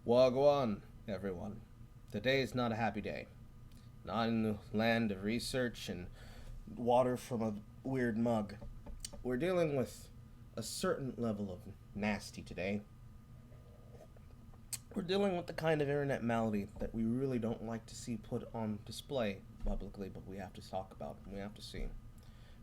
Wagwan, everyone. Today is not a happy day. Not in the land of research and water from a weird mug. We're dealing with a certain level of nasty today. We're dealing with the kind of internet malady that we really don't like to see put on display publicly, but we have to talk about and we have to see.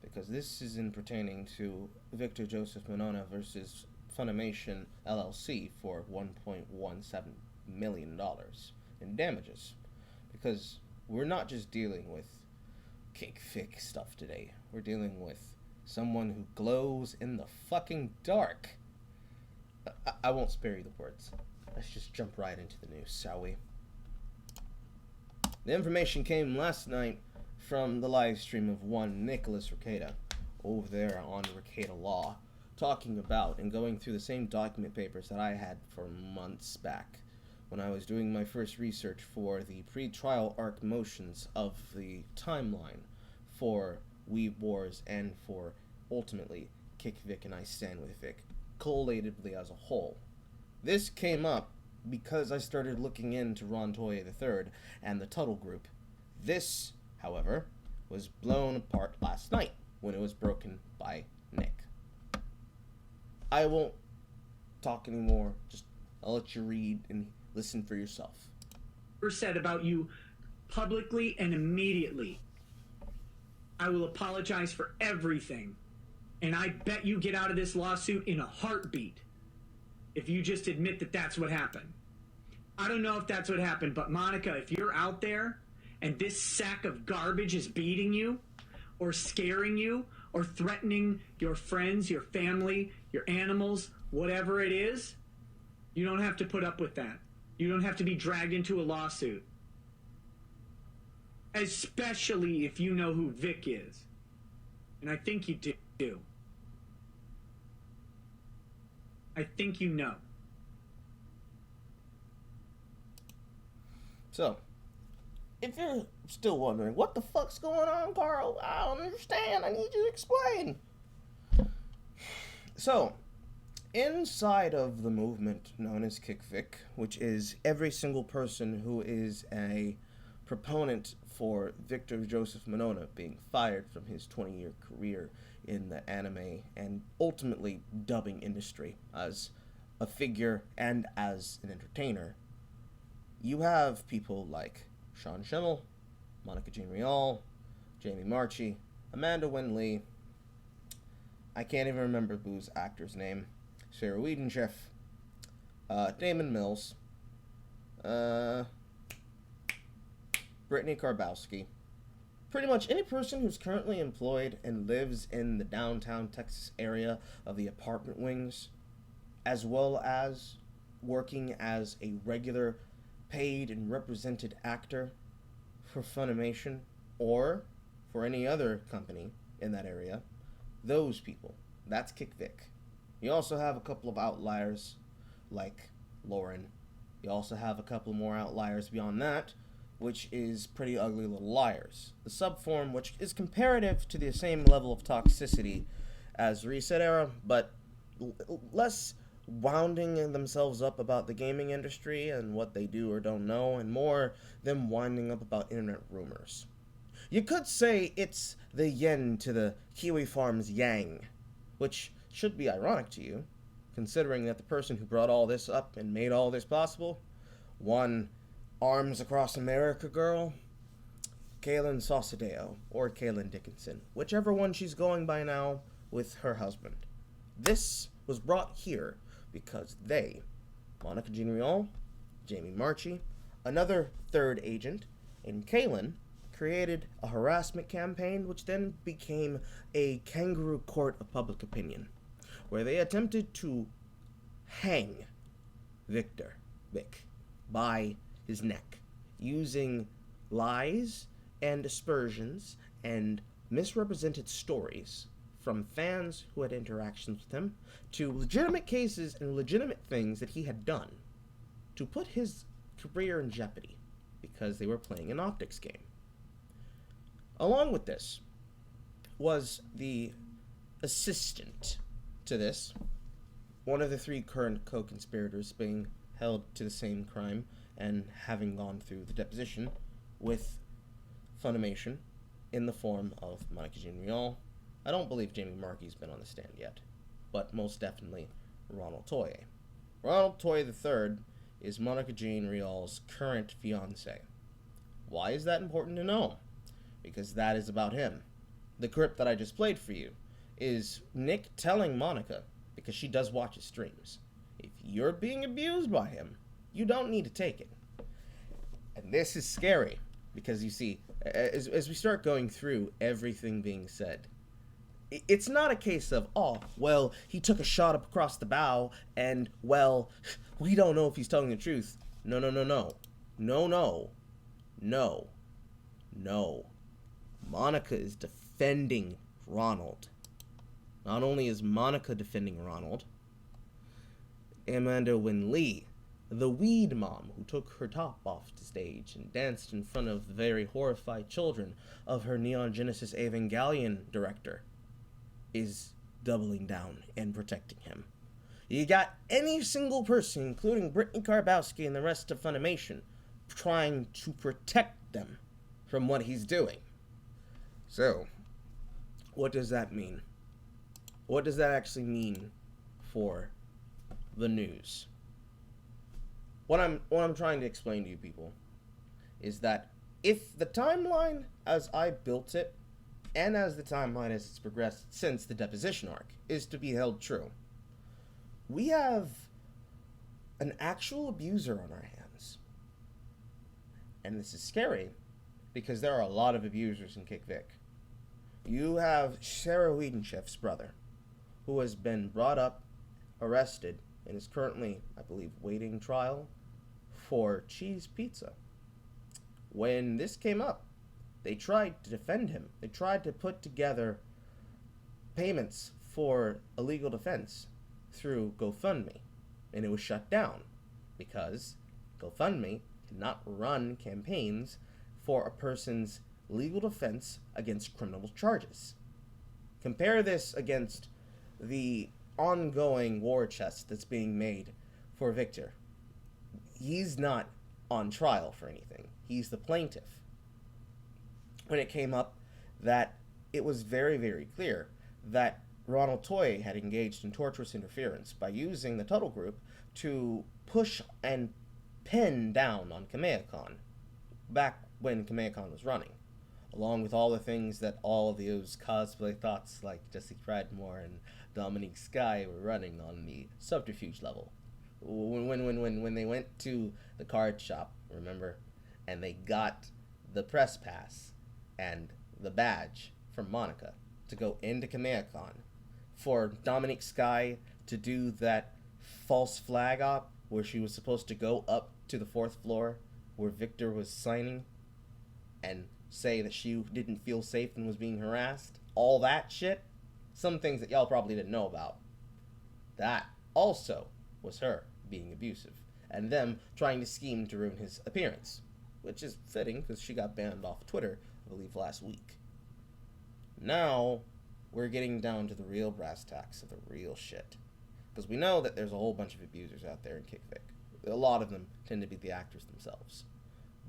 Because this is in pertaining to Victor Joseph Monona versus Funimation LLC for $1.17 million in damages. Because we're not just dealing with kick-fick stuff today. We're dealing with someone who glows in the fucking dark. I won't spare you the words. Let's just jump right into the news, shall we? The information came last night from the live stream of one Nicholas Requeda over there on Requeda Law, talking about and going through the same document papers that I had for months back when I was doing my first research for the pre-trial arc motions of the timeline for Weeb Wars and for, ultimately, Kick Vic and I Stand With Vic, collatedly as a whole. This came up because I started looking into Ron Toye III and the Tuttle Group. This, however, was blown apart last night when it was broken by Nick. I won't talk anymore. I'll let you read and listen for yourself. Said about you publicly and immediately. I will apologize for everything. And I bet you get out of this lawsuit in a heartbeat if you just admit that that's what happened. I don't know if that's what happened, but Monica, if you're out there and this sack of garbage is beating you or scaring you or threatening your friends, your family, your animals, whatever it is, you don't have to put up with that. You don't have to be dragged into a lawsuit. Especially if you know who Vic is. And I think you do. I think you know. So, if you're still wondering, what the fuck's going on, Carl? I don't understand. I need you to explain. So, inside of the movement known as KickVic, which is every single person who is a proponent for Victor Joseph Monona being fired from his 20-year career in the anime and ultimately dubbing industry as a figure and as an entertainer, you have people like Sean Schemmel, Monica Jean Rial, Jamie Marchi, Amanda Wynn Lee, I can't even remember Boo's actor's name, Sarah Wiedenchef, Damon Mills, Brittany Karbowski, pretty much any person who's currently employed and lives in the downtown Texas area of the apartment wings, as well as working as a regular paid and represented actor for Funimation or for any other company in that area, those people, that's KickVic. You also have a couple of outliers like Lauren. You also have a couple more outliers beyond that, which is Pretty Ugly Little Liars, the subform which is comparative to the same level of toxicity as Reset Era, but less wounding themselves up about the gaming industry and what they do or don't know, and more them winding up about internet rumors. You could say it's the yin to the Kiwi Farm's yang, which should be ironic to you, considering that the person who brought all this up and made all this possible, one Arms Across America girl, Kaylin Sausadeo, or Kaylin Dickinson, whichever one she's going by now with her husband. This was brought here because they, Monica Jean Rial, Jamie Marchi, another third agent, and Kaylin, created a harassment campaign which then became a kangaroo court of public opinion, where they attempted to hang Vic by his neck, using lies and aspersions and misrepresented stories from fans who had interactions with him to legitimate cases and legitimate things that he had done to put his career in jeopardy because they were playing an optics game. Along with this was the assistant to this, one of the three current co-conspirators being held to the same crime and having gone through the deposition with Funimation in the form of Monica Jean Rial. I don't believe Jamie Markey's been on the stand yet, but most definitely Ronald Toye. Ronald Toye III is Monica Jean Rial's current fiancé. Why is that important to know? Because that is about him. The clip that I just played for you is Nick telling Monica, because she does watch his streams, if you're being abused by him, you don't need to take it. And this is scary, because you see, as we start going through everything being said, it's not a case of, oh, well, he took a shot up across the bow, and, well, we don't know if he's telling the truth. No, no, no, no. No, no. No. No. Monica is defending Ronald. Not only is Monica defending Ronald, Amanda Wynn Lee, the weed mom who took her top off the stage and danced in front of the very horrified children of her Neon Genesis Evangelion director, is doubling down and protecting him. You got any single person, including Brittany Karbowski and the rest of Funimation, trying to protect them from what he's doing. So, what does that mean? What does that actually mean for the news? What I'm trying to explain to you people is that if the timeline as I built it, and as the timeline as it's progressed since the deposition arc, is to be held true, we have an actual abuser on our hands. And this is scary, because there are a lot of abusers in Kick Vic. You have Sarah Wiedenchef's brother, who has been brought up, arrested, and is currently, I believe, waiting trial for cheese pizza. When this came up, they tried to defend him. They tried to put together payments for a legal defense through GoFundMe, and it was shut down because GoFundMe cannot run campaigns for a person's legal defense against criminal charges. Compare this against the ongoing war chest that's being made for Victor. He's not on trial for anything. He's the plaintiff. When it came up that it was very, very clear that Ronald Toye had engaged in torturous interference by using the Tuttle Group to push and pin down on Kamea-Khan back when Kamea-Khan was running, along with all the things that all of those cosplay thoughts like Jesse Cradmore and Dominique Sky were running on the subterfuge level. When they went to the card shop, remember, and they got the press pass and the badge from Monica to go into Kamea-Khan, for Dominique Sky to do that false flag op where she was supposed to go up to the 4th floor where Victor was signing and say that she didn't feel safe and was being harassed, all that shit, some things that y'all probably didn't know about, that also was her being abusive and them trying to scheme to ruin his appearance, which is fitting because she got banned off Twitter, I believe, last week. Now we're getting down to the real brass tacks of the real shit, because we know that there's a whole bunch of abusers out there in Kick Vic. A lot of them tend to be the actors themselves,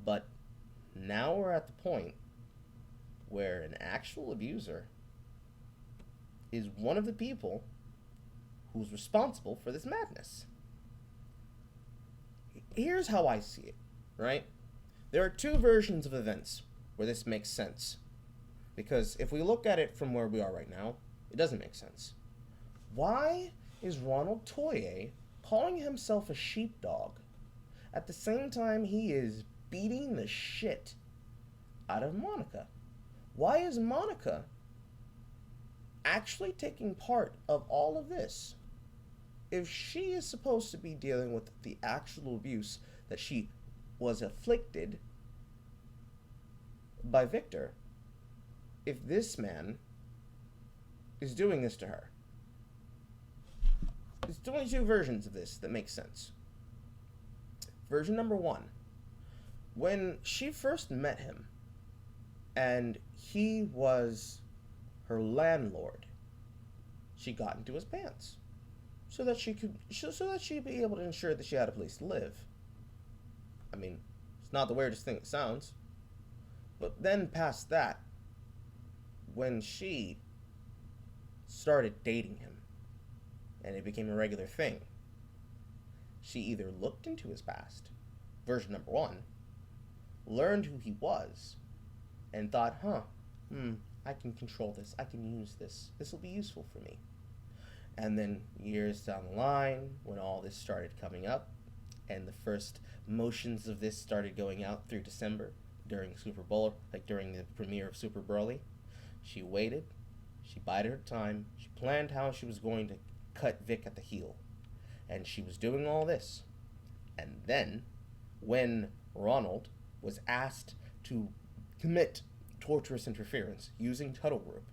but now we're at the point where an actual abuser is one of the people who's responsible for this madness. Here's how I see it, right? There are two versions of events where this makes sense. Because if we look at it from where we are right now, it doesn't make sense. Why is Ronald Toye calling himself a sheepdog at the same time he is beating the shit out of Monica? Why is Monica actually taking part of all of this? If she is supposed to be dealing with the actual abuse that she was afflicted by Victor, if this man is doing this to her, there's only two versions of this that make sense. Version number one, when she first met him and he was her landlord, she got into his pants. so that she'd be able to ensure that she had a place to live. I mean, it's not the weirdest thing it sounds. But then past that, when she started dating him, and it became a regular thing, she either looked into his past, version number one, learned who he was, and thought, I can control this, I can use this, this will be useful for me. And then years down the line, when all this started coming up, and the first motions of this started going out through December, during Super Bowl, like during the premiere of Super Broly, she waited, she bided her time, she planned how she was going to cut Vic at the heel. And she was doing all this. And then, when Ronald was asked to commit torturous interference using Tuttle Group,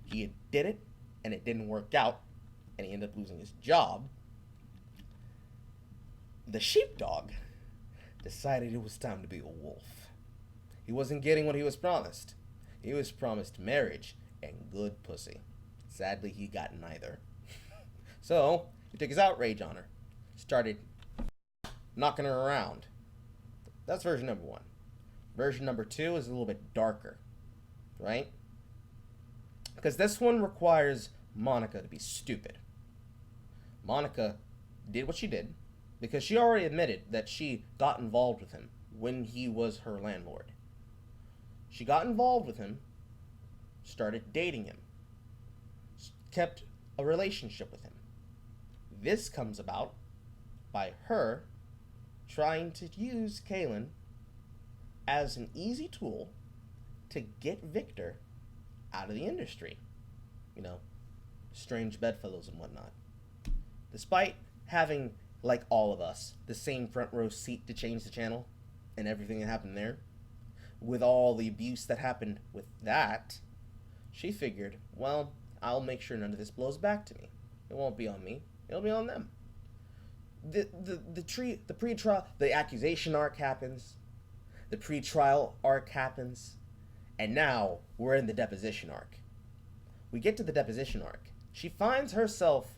he did it, and it didn't work out, and he ended up losing his job. The Sheepdog decided it was time to be a wolf. He wasn't getting what he was promised. He was promised marriage and good pussy. Sadly, he got neither. So, he took his outrage on her. Started knocking her around. That's version number one. Version number two is a little bit darker. Right? Because this one requires Monica to be stupid. Monica did what she did because she already admitted that she got involved with him when he was her landlord. She got involved with him, started dating him, kept a relationship with him. This comes about by her trying to use Kalen as an easy tool to get Victor out of the industry. You know, strange bedfellows and whatnot. Despite having, like all of us, the same front row seat to change the channel and everything that happened there, with all the abuse that happened with that, she figured, well, I'll make sure none of this blows back to me. It won't be on me. It'll be on them. The pre-trial, the accusation arc happens. The pre-trial arc happens. And now we're in the deposition arc. We get to the deposition arc. She finds herself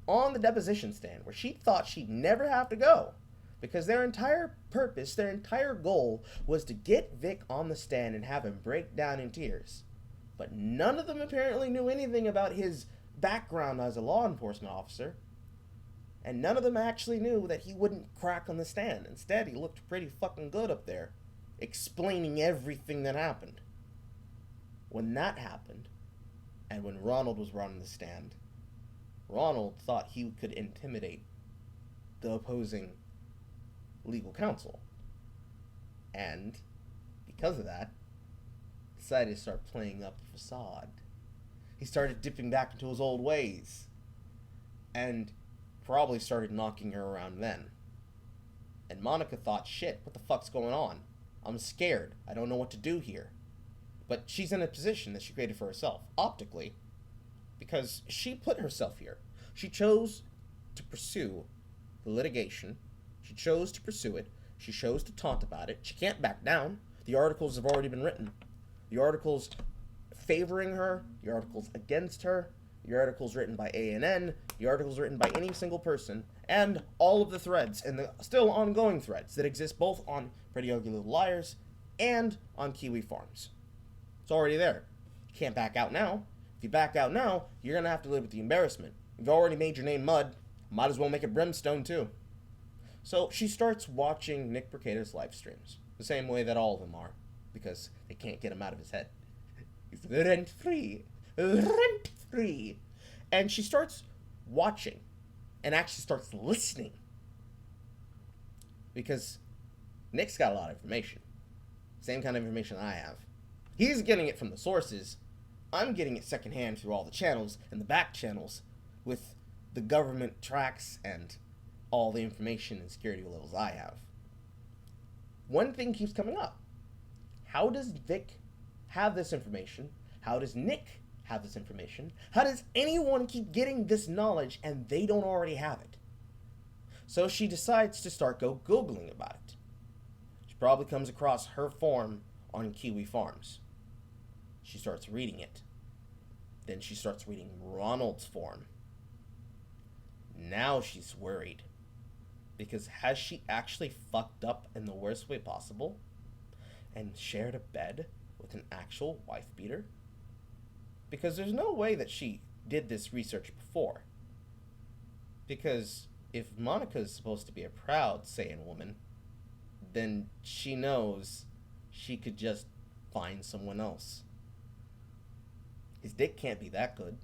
on the deposition stand where she thought she'd never have to go, because their entire purpose, their entire goal was to get Vic on the stand and have him break down in tears. But none of them apparently knew anything about his background as a law enforcement officer. And none of them actually knew that he wouldn't crack on the stand. Instead, he looked pretty fucking good up there, explaining everything that happened. When that happened, and when Ronald was running the stand, Ronald thought he could intimidate the opposing legal counsel. And because of that, decided to start playing up a facade. He started dipping back into his old ways. And probably started knocking her around then. And Monica thought, shit, what the fuck's going on? I'm scared. I don't know what to do here. But she's in a position that she created for herself, optically, because she put herself here. She chose to pursue the litigation. She chose to pursue it. She chose to taunt about it. She can't back down. The articles have already been written. The articles favoring her, the articles against her, the articles written by ANN, the articles written by any single person, and all of the threads, and the still ongoing threads that exist both on Pretty Ugly Little Liars and on Kiwi Farms. It's already there. You can't back out now. If you back out now, you're going to have to live with the embarrassment. You've already made your name mud. Might as well make it brimstone, too. So she starts watching Nick Bricato's live streams, the same way that all of them are, because they can't get him out of his head. He's rent-free. Rent-free. And she starts watching and actually starts listening, because Nick's got a lot of information. Same kind of information I have. He's getting it from the sources. I'm getting it secondhand through all the channels and the back channels with the government tracks and all the information and security levels I have. One thing keeps coming up. How does Vic have this information? How does Nick have this information? How does anyone keep getting this knowledge and they don't already have it? So she decides to start Googling about it. She probably comes across her form on Kiwi Farms. She starts reading it. Then she starts reading Ronald's form. Now she's worried. Because has she actually fucked up in the worst way possible and shared a bed with an actual wife beater? Because there's no way that she did this research before. Because if Monica is supposed to be a proud Saiyan woman, then she knows she could just find someone else. His dick can't be that good.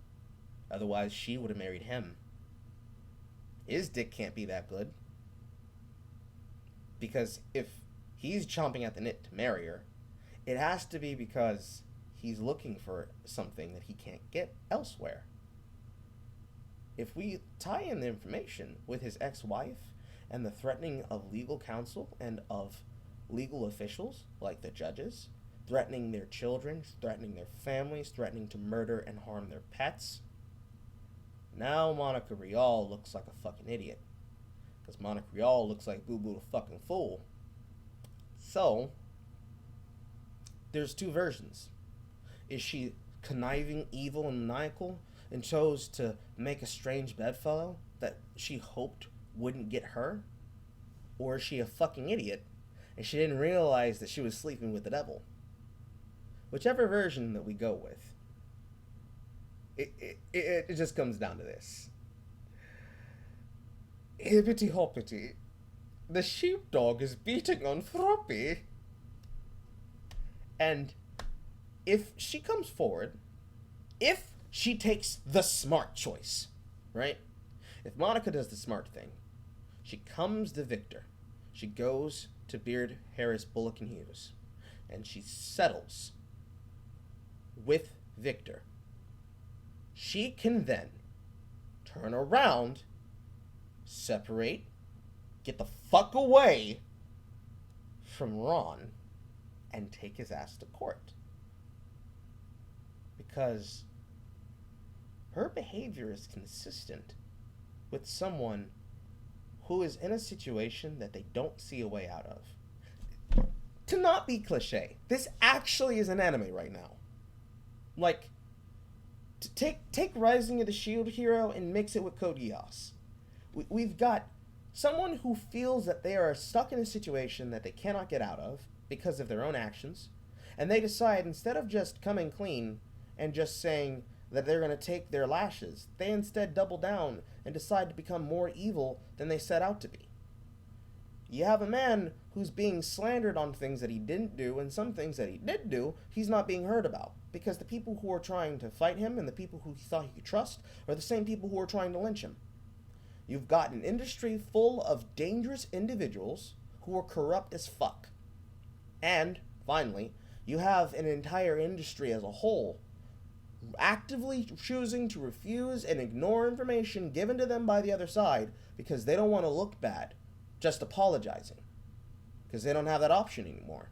Otherwise, she would have married him. His dick can't be that good. Because if he's chomping at the nip to marry her, it has to be because he's looking for something that he can't get elsewhere. If we tie in the information with his ex-wife and the threatening of legal counsel and of legal officials, like the judges, threatening their children, threatening their families, threatening to murder and harm their pets, now Monica Rial looks like a fucking idiot. Because Monica Rial looks like Boo Boo the fucking fool. So, there's two versions. Is she conniving, evil, and maniacal, and chose to make a strange bedfellow that she hoped wouldn't get her? Or is she a fucking idiot, and she didn't realize that she was sleeping with the devil? Whichever version that we go with, it just comes down to this. Hippity hoppity, the sheepdog is beating on Froppy. And if she comes forward, if she takes the smart choice, right? If Monica does the smart thing, she comes the victor. She goes to Beard, Harris, Bullock, and Hughes, and she settles with Victor. She can then turn around, separate, get the fuck away from Ron, and take his ass to court. Because her behavior is consistent with someone who is in a situation that they don't see a way out of. To not be cliche, this actually is an anime right now. Like, take Rising of the Shield Hero and mix it with Code Geass. We've got someone who feels that they are stuck in a situation that they cannot get out of because of their own actions, and they decide, instead of just coming clean and just saying that they're going to take their lashes, they instead double down and decide to become more evil than they set out to be. You have a man who's being slandered on things that he didn't do, and some things that he did do, he's not being heard about. Because the people who are trying to fight him and the people who he thought he could trust are the same people who are trying to lynch him. You've got an industry full of dangerous individuals who are corrupt as fuck. And, finally, you have an entire industry as a whole actively choosing to refuse and ignore information given to them by the other side because they don't want to look bad, just apologizing. Because they don't have that option anymore.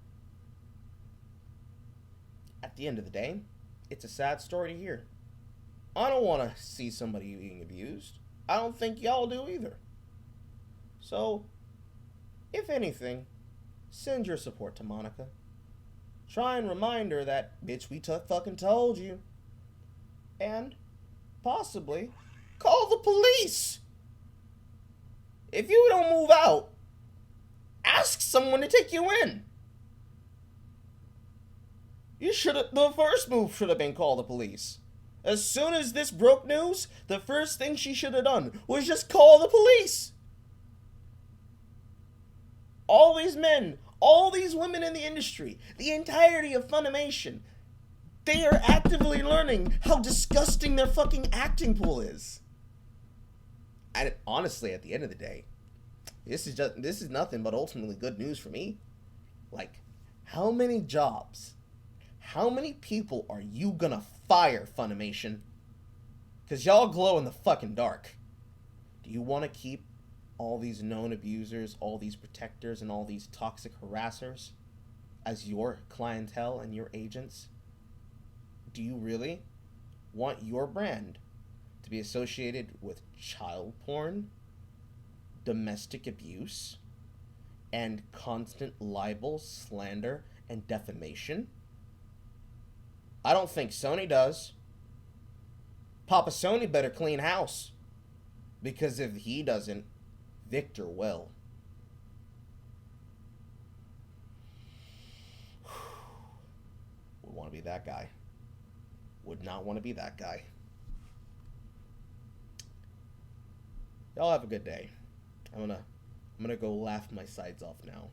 At the end of the day, it's a sad story to hear. I don't want to see somebody being abused. I don't think y'all do either. So, if anything, send your support to Monica. Try and remind her that, bitch, we fucking told you. And, possibly, call the police. If you don't move out, ask someone to take you in. The first move should have been call the police. As soon as this broke news, the first thing she should have done was just call the police. All these men, all these women in the industry, the entirety of Funimation, they are actively learning how disgusting their fucking acting pool is. And honestly, at the end of the day, this is nothing but ultimately good news for me. Like, how many jobs, how many people are you gonna fire, Funimation? Because y'all glow in the fucking dark. Do you want to keep all these known abusers, all these protectors, and all these toxic harassers as your clientele and your agents? Do you really want your brand to be associated with child porn, domestic abuse, and constant libel, slander, and defamation? I don't think Sony does. Papa Sony better clean house. Because if he doesn't, Victor will. Would want to be that guy. Would not want to be that guy. Y'all have a good day. I'm gonna go laugh my sides off now.